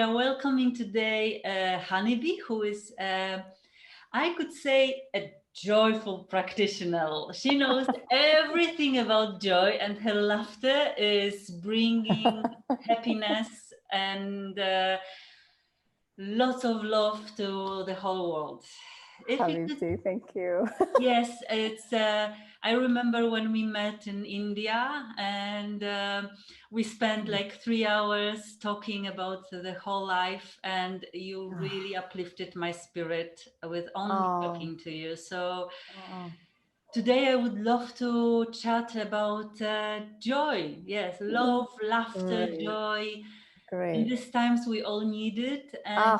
are welcoming today Honeybee, who is, I could say, a joyful practitioner. She knows everything about joy, and her laughter is bringing happiness and lots of love to the whole world. If it is, Habibti, thank you. yes, it's. I remember when we met in India, and we spent like 3 hours talking about the whole life, and you really uplifted my spirit with only Oh, talking to you. So oh, today I would love to chat about joy. Yes, love, laughter, great, joy. In great. these times, we all need it, and Oh,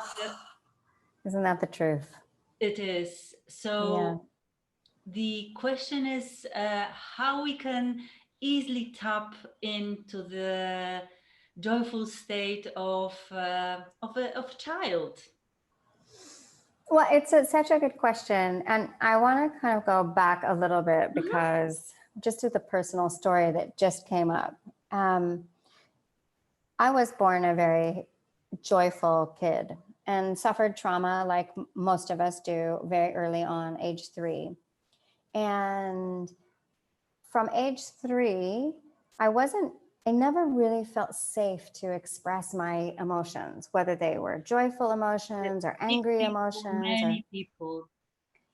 isn't that the truth? it is. Yeah. So the question is how we can easily tap into the joyful state of a child. Well, it's such a good question. And I want to kind of go back a little bit Mhm. because just to the personal story that just came up. Um, I was born a very joyful kid and suffered trauma like most of us do very early on, age 3. And from age 3, I wasn't, I never really felt safe to express my emotions, whether they were joyful emotions or Many angry people, emotions or, many people.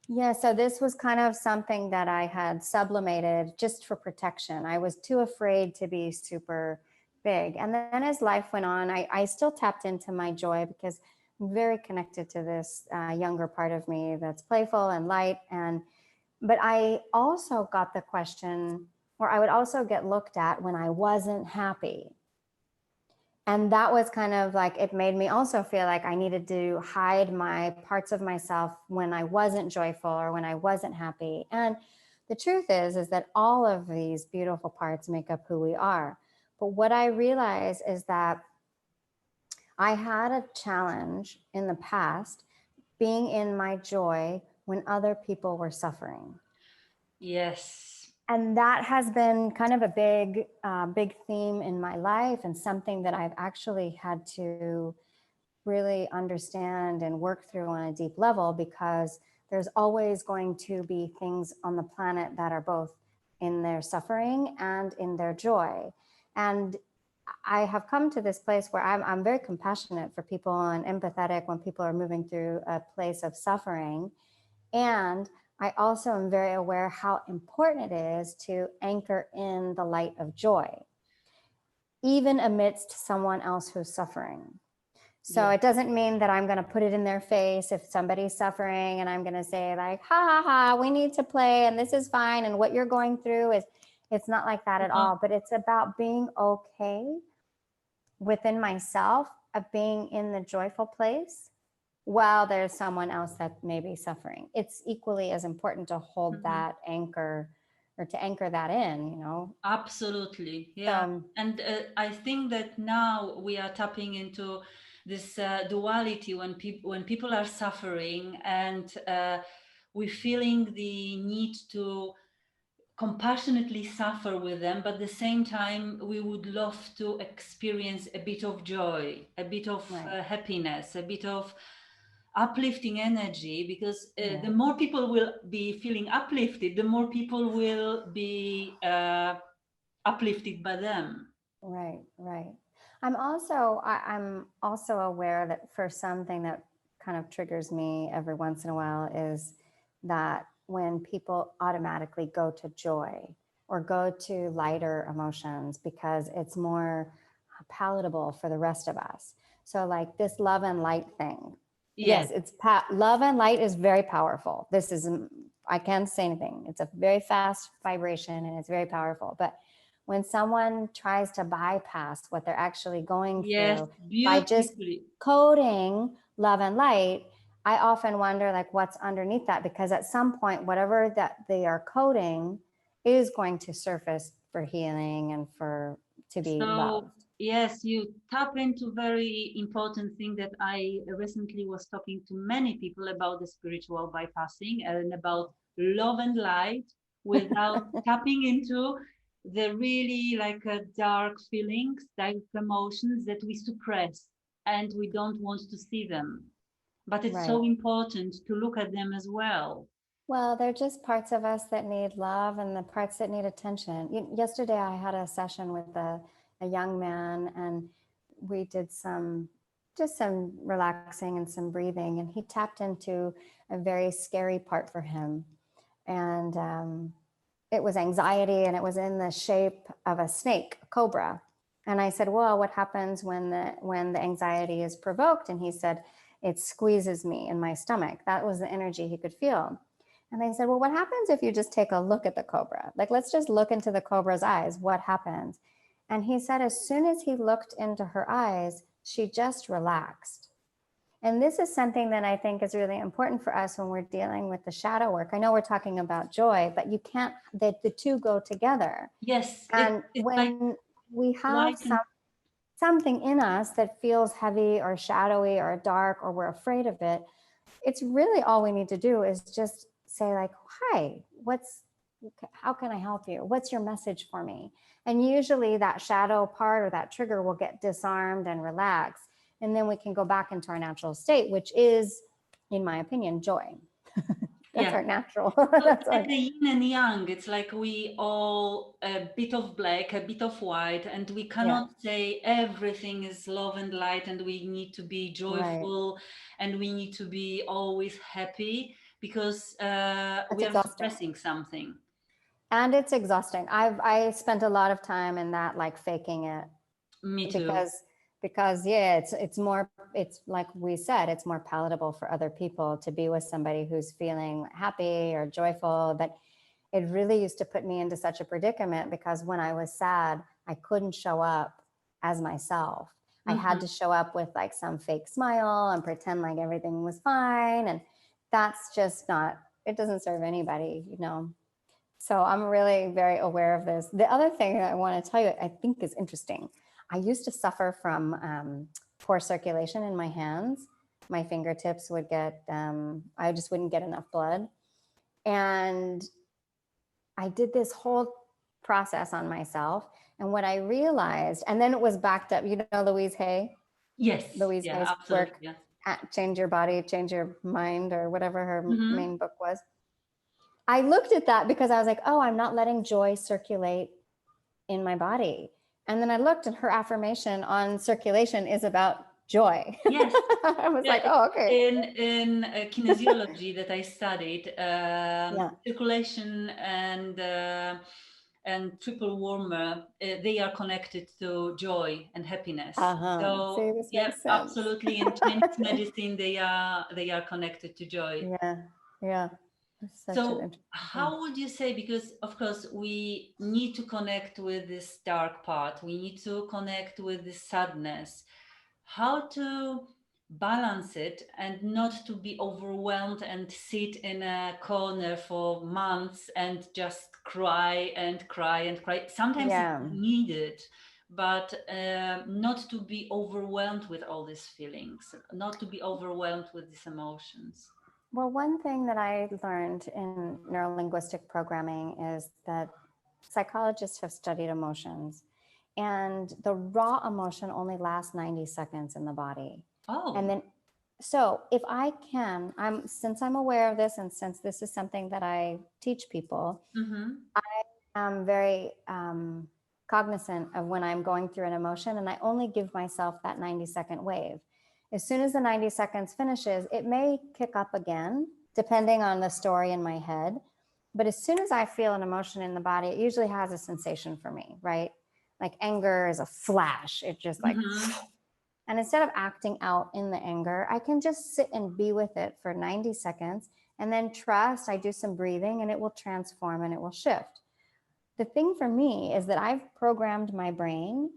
yeah. So this was kind of something that I had sublimated just for protection. I was too afraid to be super big. And then as life went on, I still tapped into my joy because I'm very connected to this younger part of me that's playful and light. But I also got the question, or I would also get looked at when I wasn't happy. And that was kind of like, it made me also feel like I needed to hide my parts of myself when I wasn't joyful or when I wasn't happy. And the truth is that all of these beautiful parts make up who we are. But what I realized is that I had a challenge in the past being in my joy when other people were suffering. Yes. And that has been kind of a big theme in my life, and something that I've actually had to really understand and work through on a deep level, because there's always going to be things on the planet that are both in their suffering and in their joy. And I have come to this place where I'm very compassionate for people and empathetic when people are moving through a place of suffering. And I also am very aware how important it is to anchor in the light of joy, even amidst someone else who's suffering. So Yes. it doesn't mean that I'm going to put it in their face if somebody's suffering and I'm going to say like, ha ha ha, we need to play and this is fine. And what you're going through is, it's not like that at No. all, but it's about being okay within myself, of being in the joyful place while there's someone else that may be suffering. It's equally as important to hold Mhm. that anchor, or to anchor that in, you know. Absolutely. Yeah. So And I think that now we are tapping into this duality when people are suffering, and we're feeling the need to compassionately suffer with them, but at the same time we would love to experience a bit of joy, a bit of right, happiness, a bit of uplifting energy, because the yeah. more people will be feeling uplifted, the more people will be uplifted by them. Right, right. I'm also aware that for something that kind of triggers me every once in a while is that when people automatically go to joy or go to lighter emotions because it's more palatable for the rest of us. So like this love and light thing. Yes. Yes, love and light is very powerful. This is, I can't say anything. It's a very fast vibration and it's very powerful. But when someone tries to bypass what they're actually going Yes, through by just beautifully. coding love and light, I often wonder like what's underneath that, because at some point whatever that they are coding is going to surface for healing and for to be So loved. yes, you tap into very important thing that I recently was talking to many people about the spiritual bypassing and about love and light without tapping into the really like dark feelings, dark emotions that we suppress. and we don't want to see them. But it's Right. so important to look at them as well. Well, they're just parts of us that need love and the parts that need attention. Yesterday, I had a session with a young man, and we did some relaxing and some breathing, and he tapped into a very scary part for him. And it was anxiety, and it was in the shape of a snake, a cobra. And I said, well, what happens when the anxiety is provoked? And he said, it squeezes me in my stomach. That was the energy he could feel. And they said, well, what happens if you just take a look at the cobra? Like, let's just look into the cobra's eyes. What happens? And he said, as soon as he looked into her eyes, she just relaxed. And this is something that I think is really important for us when we're dealing with the shadow work. I know we're talking about joy, but you can't, the two go together. Yes, And it's like when we have light and something in us that feels heavy or shadowy or dark, or we're afraid of it, it's really all we need to do is just say like, hi, how can I help you? What's your message for me? And usually that shadow part or that trigger will get disarmed and relaxed. And then we can go back into our natural state, which is, in my opinion, joy. That's yeah. our natural. So it's That's like our, the yin and yang. It's like we all a bit of black, a bit of white, and we yeah, cannot say everything is love and light, and we need to be right. joyful, and we need to be always happy because That's we are exhausting. suppressing something. And it's exhausting. I spent a lot of time in that, like faking it, Me too. because yeah, it's more, it's like we said, it's more palatable for other people to be with somebody who's feeling happy or joyful. But it really used to put me into such a predicament, because when I was sad, I couldn't show up as myself. I had Mm-hmm. to show up with like some fake smile and pretend like everything was fine, and that's just not, it doesn't serve anybody, you know. So I'm really very aware of this. The other thing that I want to tell you, I think is interesting. I used to suffer from poor circulation in my hands. My fingertips would get, I just wouldn't get enough blood. And I did this whole process on myself. And what I realized, and then it was backed up, you know, Louise Hay, Yes. Louise Yeah. Hay's Absolutely. work, Yeah. Change Your Body, Change Your Mind, or whatever her Mm-hmm. main book was. I looked at that because I was like, oh, I'm not letting joy circulate in my body. And then I looked, and her affirmation on circulation is about joy. Yes. I was Yeah, like, oh, okay. in kinesiology that I studied, Yeah. circulation and triple warmer, they are connected to joy and happiness. Uh-huh. See, So this yeah, makes sense. absolutely. In Chinese medicine, they are connected to joy. Yeah. Yeah. It's such an So interesting thing. how would you say, because of course we need to connect with this dark part, we need to connect with this sadness, how to balance it and not to be overwhelmed and sit in a corner for months and just cry and cry and cry. Sometimes it's Yeah. needed, but not to be overwhelmed with all these feelings, not to be overwhelmed with these emotions. Well, one thing that I learned in neurolinguistic programming is that psychologists have studied emotions, and the raw emotion only lasts 90 seconds in the body. And Oh. then, so if I can, since I'm aware of this, and since this is something that I teach people, Mm-hmm. I'm very cognizant of when I'm going through an emotion, and I only give myself that 90-second wave. As soon as the 90 seconds finishes, it may kick up again, depending on the story in my head. But as soon as I feel an emotion in the body, it usually has a sensation for me, right? Like anger is a flash. It just like, Mm-hmm. and instead of acting out in the anger, I can just sit and be with it for 90 seconds and then trust. I do some breathing and it will transform and it will shift. The thing for me is that I've programmed my brain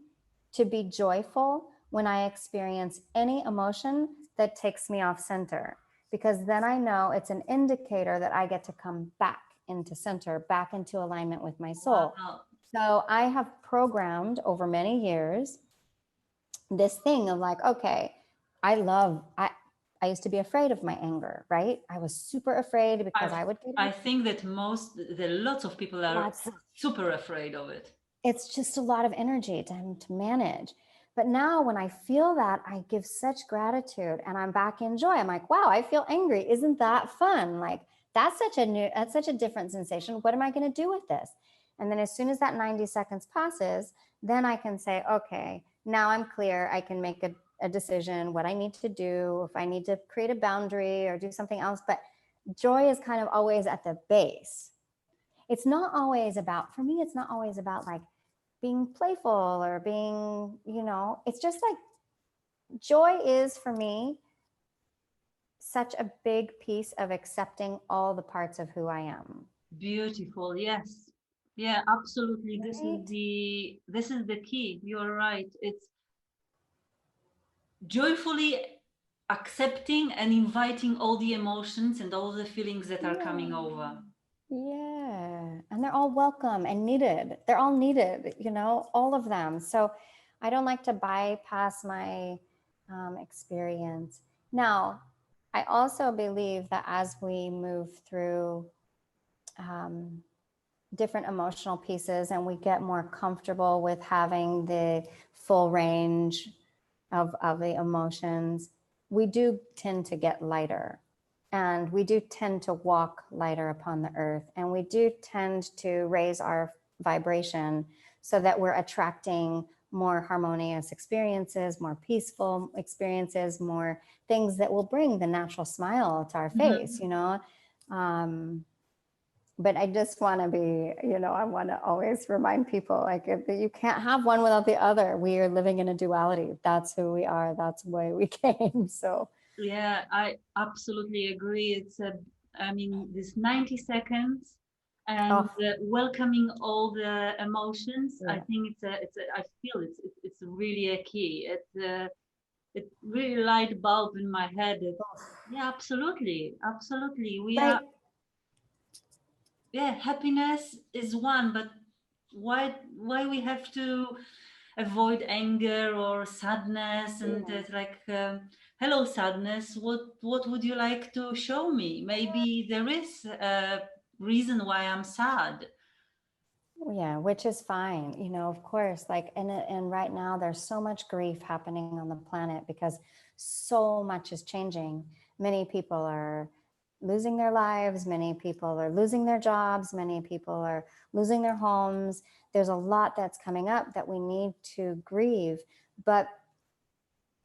to be joyful when I experience any emotion that takes me off center, because then I know it's an indicator that I get to come back into center, back into alignment with my soul. Wow. So I have programmed over many years this thing of like, okay, I used to be afraid of my anger, right? I was super afraid because I I would get I think that lots of people are lots of, super afraid of it. it's just a lot of energy to manage. But now when I feel that, I give such gratitude and I'm back in joy. I'm like, wow, I feel angry. Isn't that fun? Like that's such a different sensation. What am I going to do with this? And then as soon as that 90 seconds passes, then I can say, okay, now I'm clear. I can make a decision, what I need to do, if I need to create a boundary or do something else. But joy is kind of always at the base. It's not always about, for me, it's not always about like being playful or being, it's just like joy is for me such a big piece of accepting all the parts of who I am. Beautiful. Yes. Yeah, absolutely. Right? This is the key. You're right. It's joyfully accepting and inviting all the emotions and all the feelings that are Yeah. coming over. Yeah. And they're all welcome and needed. They're all needed, all of them. So I don't like to bypass my experience. Now, I also believe that as we move through different emotional pieces and we get more comfortable with having the full range of the emotions, we do tend to get lighter. And we do tend to walk lighter upon the earth. And we do tend to raise our vibration so that we're attracting more harmonious experiences, more peaceful experiences, more things that will bring the natural smile to our face, but I just want to be, I want to always remind people like you can't have one without the other. We are living in a duality. That's who we are. That's why we came. So Yeah, I absolutely agree. This 90 seconds and oh welcoming all the emotions. I yeah. think I feel it's really a key. It really light bulb in my head. Yeah, absolutely, absolutely. Right. Yeah, happiness is one, but why we have to avoid anger or sadness and Yeah. it's like hello sadness, what would you like to show me? Maybe there is a reason why I'm sad. Yeah, which is fine, of course. Like, and right now there's so much grief happening on the planet because so much is changing. Many people are losing their lives. Many people are losing their jobs. Many people are losing their homes. There's a lot that's coming up that we need to grieve. But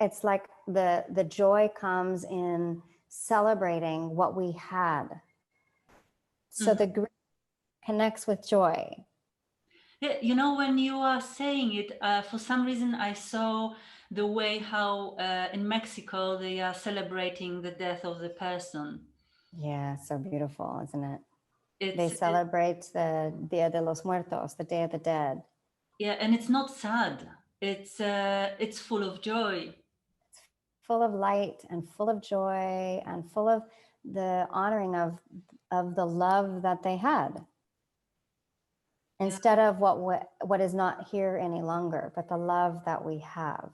it's like the joy comes in celebrating what we had. So Mhm. the grief connects with joy. Yeah, when you are saying it, for some reason I saw the way how in Mexico they are celebrating the death of the person. Yeah, so beautiful, isn't it? They it's celebrate the Dia de los Muertos, the Day of the Dead. Yeah, and it's not sad. It's full of joy. Full of light and full of joy and full of the honoring of the love that they had. Yeah. Instead of what is not here any longer, but the love that we have.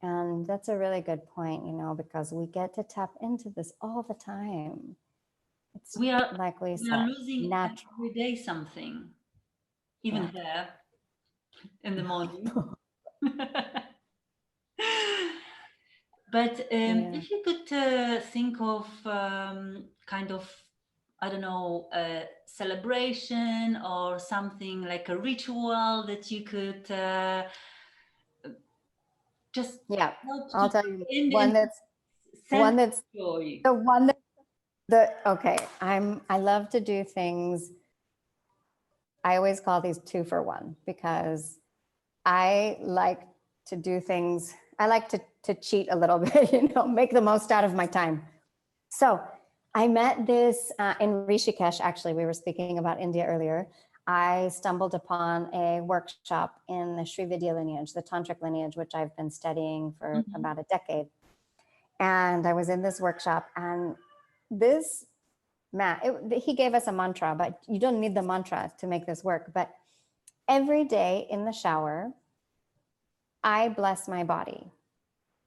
And that's a really good point, because we get to tap into this all the time. It's We are like we we are said, losing natural. every day something, even Yeah. hair in the morning. But Yeah. if you could think of kind of, I don't know, a celebration or something like a ritual that you could just Yeah. help to I'll tell you in one sense that's of joy. the one that okay. I love to do things. I always call these 2 for 1 because I like to do things. I like to cheat a little bit, make the most out of my time. So I met this in Rishikesh. Actually, we were speaking about India earlier. I stumbled upon a workshop in the Sri Vidya lineage, the tantric lineage, which I've been studying for Mhm. about a decade. And I was in this workshop, and this man, he gave us a mantra, but you don't need the mantra to make this work. But every day in the shower, I bless my body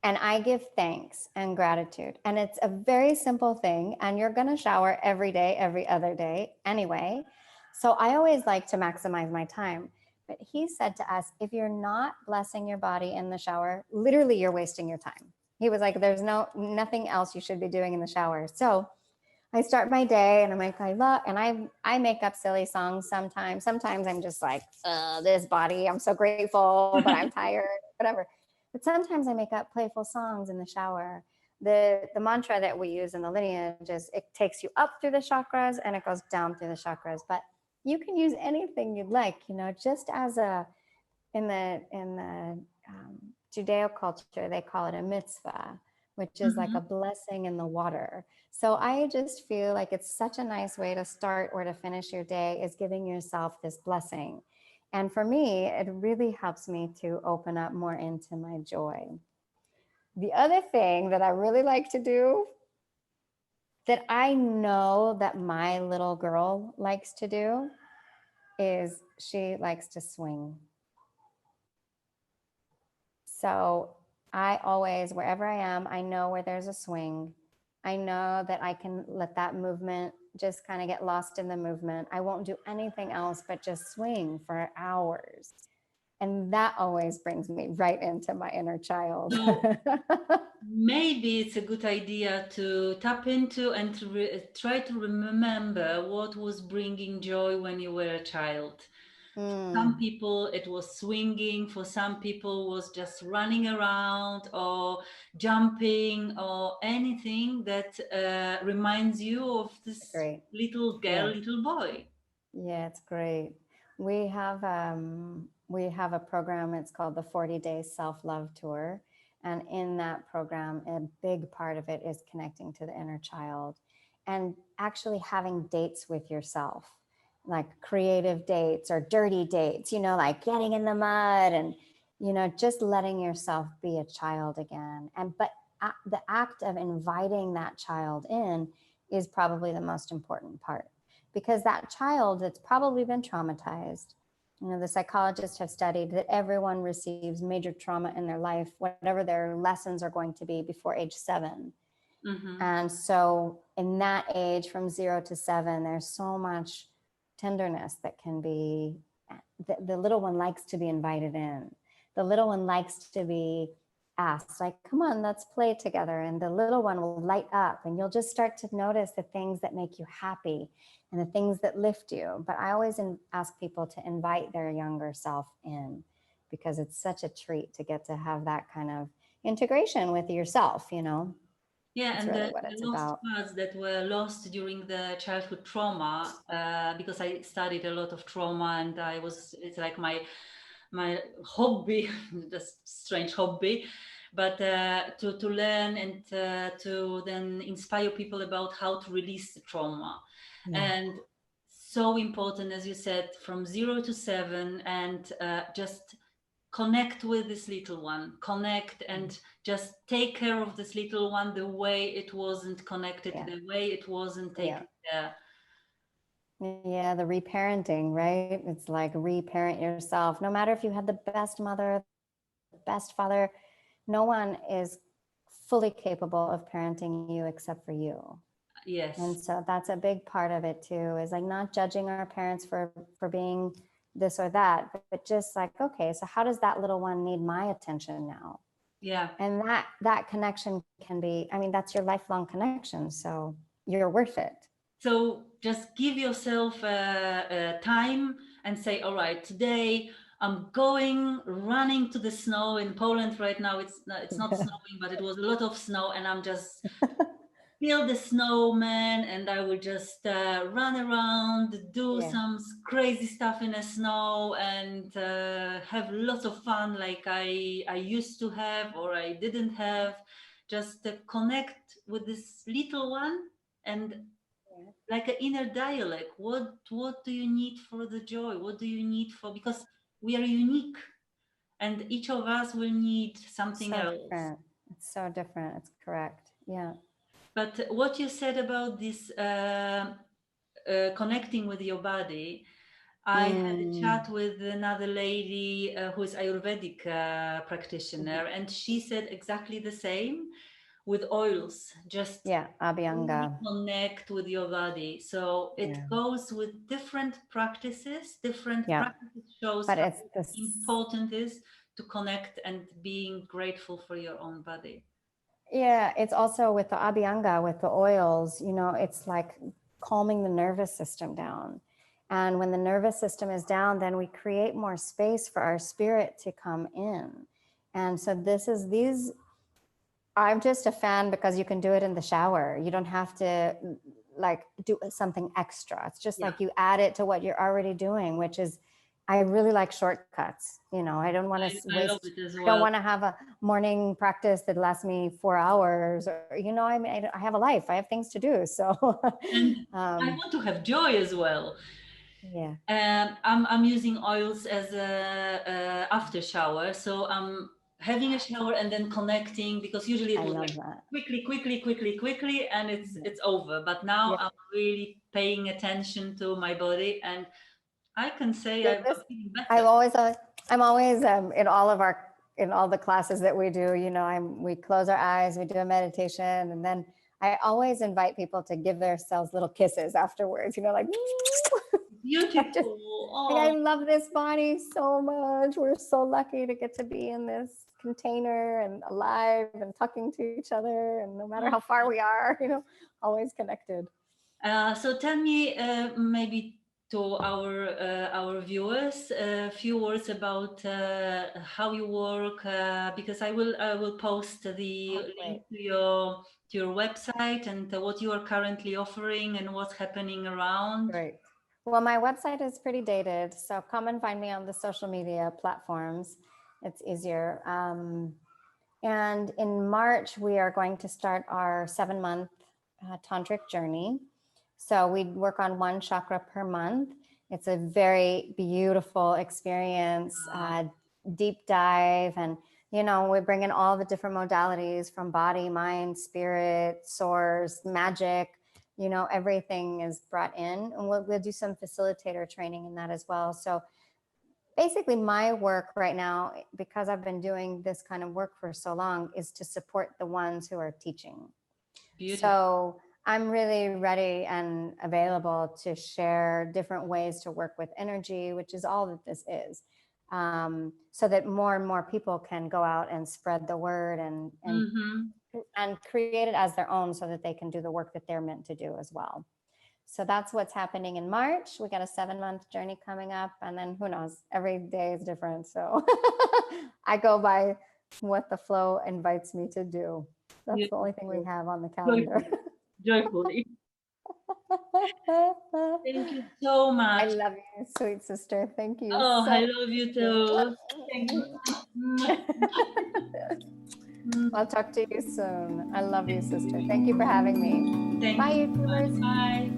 and I give thanks and gratitude. And it's a very simple thing. And you're going to shower every day, every other day anyway. So I always like to maximize my time. But he said to us, if you're not blessing your body in the shower, literally you're wasting your time. He was like, there's nothing else you should be doing in the shower. So I start my day and I'm like, I love, and I make up silly songs sometimes. Sometimes I'm just like, this body, I'm so grateful, but I'm tired, whatever. But sometimes I make up playful songs in the shower. The mantra that we use in the lineage is it takes you up through the chakras and it goes down through the chakras. But you can use anything you'd like, just as in the Judeo culture, they call it a mitzvah, which is like a blessing in the water. So I just feel like it's such a nice way to start or to finish your day is giving yourself this blessing. And for me, it really helps me to open up more into my joy. The other thing that I really like to do that I know that my little girl likes to do is she likes to swing. So I always, wherever I am, I know where there's a swing. I know that I can let that movement just kind of get lost in the movement. I won't do anything else but just swing for hours. And that always brings me right into my inner child. So maybe it's a good idea to tap into and to try to remember what was bringing joy when you were a child. Some people it was swinging, for some people was just running around or jumping or anything that reminds you of this Great. little girl, Yeah. little boy. Yeah, it's great. We have a program, it's called the 40-day self-love tour. And in that program, a big part of it is connecting to the inner child and actually having dates with yourself, like creative dates or dirty dates, like getting in the mud and, just letting yourself be a child again. But the act of inviting that child in is probably the most important part, because that child that's probably been traumatized, the psychologists have studied that everyone receives major trauma in their life, whatever their lessons are going to be, before age 7. And so in that age, from 0 to 7, there's so much tenderness that can be, the little one likes to be invited in. The little one likes to be asked, like, come on, let's play together. And the little one will light up and you'll just start to notice the things that make you happy and the things that lift you. But I always ask people to invite their younger self in, because it's such a treat to get to have that kind of integration with yourself, Yeah, That's and really the, what the it's lost about. parts that were lost during the childhood trauma, because I studied a lot of trauma and it's like my hobby, just strange hobby, but to learn and to then inspire people about how to release the trauma. Yeah. And so important, as you said, from 0 to 7, and just connect with this little one, connect and just take care of this little one the way it wasn't connected, Yeah. the way it wasn't Yeah. taken care. Yeah, the reparenting, right? It's like reparent yourself. No matter if you had the best mother, the best father, no one is fully capable of parenting you except for you. And Yes. so that's a big part of it too, is like not judging our parents for being this or that, but just like, okay, so how does that little one need my attention now? Yeah. And that connection can be, that's your lifelong connection. So you're worth it. So just give yourself a time and say, all right, today I'm going running to the snow in Poland right now. It's not snowing, but it was a lot of snow, and I'm just build a snowman, and I will just run around, do Yeah. some crazy stuff in the snow, and have lots of fun like I used to have or I didn't have. Just connect with this little one and like an inner dialogue. What do you need for the joy? What do you need for, because we are unique and each of us will need something So else. different. It's so different. It's correct. Yeah. But what you said about this connecting with your body, I had a chat with another lady who is Ayurvedic practitioner, and she said exactly the same. with oils, just Yeah, really Abhyanga. connect with your body. So it Yeah. goes with different practices. Different Yeah. practices shows But how it's this, important it is to connect and being grateful for your own body. yeah, it's also with the Abhyanga, with the oils, you know, it's like calming the nervous system down. And when the nervous system is down, then we create more space for our spirit to come in. And so these, I'm just a fan because you can do it in the shower. You don't have to like do something extra. It's just Yeah, like you add it to what you're already doing, which is, I really like shortcuts. You know, I don't want to I love waste, it as I don't well. want to have a morning practice that lasts me 4 hours or, you know, I mean, I have a life, I have things to do. So, And I um, want to have joy as well. yeah, I'm using oils as a after shower, so I'm having a shower and then connecting, because usually it I was love like that. quickly, and it's over. But now Yeah. I'm really paying attention to my body, and I can say Yeah, I'm this, feeling I've better. always, I'm always in all of our, in all the classes that we do, you know, we close our eyes, we do a meditation, and then I always invite people to give themselves little kisses afterwards, you know, like, I just, Beautiful. like, I Oh, love this body so much. We're so lucky to get to be in this container and alive and talking to each other. And no matter how far we are, you know, always connected. so tell me, maybe to our viewers, a few words about how you work, because I will post the Oh, link great. to your website and what you are currently offering and what's happening around. Great. Well, my website is pretty dated, so come and find me on the social media platforms. It's easier. And in March, we are going to start our 7-month tantric journey. So we work on one chakra per month. It's a very beautiful experience, deep dive, and you know, we bring in all the different modalities from body, mind, spirit, source, magic. You know, everything is brought in, and we'll do some facilitator training in that as well. So basically my work right now, because I've been doing this kind of work for so long, is to support the ones who are teaching. Beautiful. So I'm really ready and available to share different ways to work with energy, which is all that this is, so that more and more people can go out and spread the word and create it as their own, so that they can do the work that they're meant to do as well. So that's what's happening in March. We got a 7-month journey coming up, and then who knows, every day is different. So I go by what the flow invites me to do. That's the only thing we Beautiful. have on the calendar. Joyfully. Joyfully. Thank you so I much. love you, sweet sister. Thank you Oh, I so love you much. too. Thank you. I'll talk to you soon. I love you, sister. Thank you for having me. Thank Bye, you so much. YouTubers. Bye.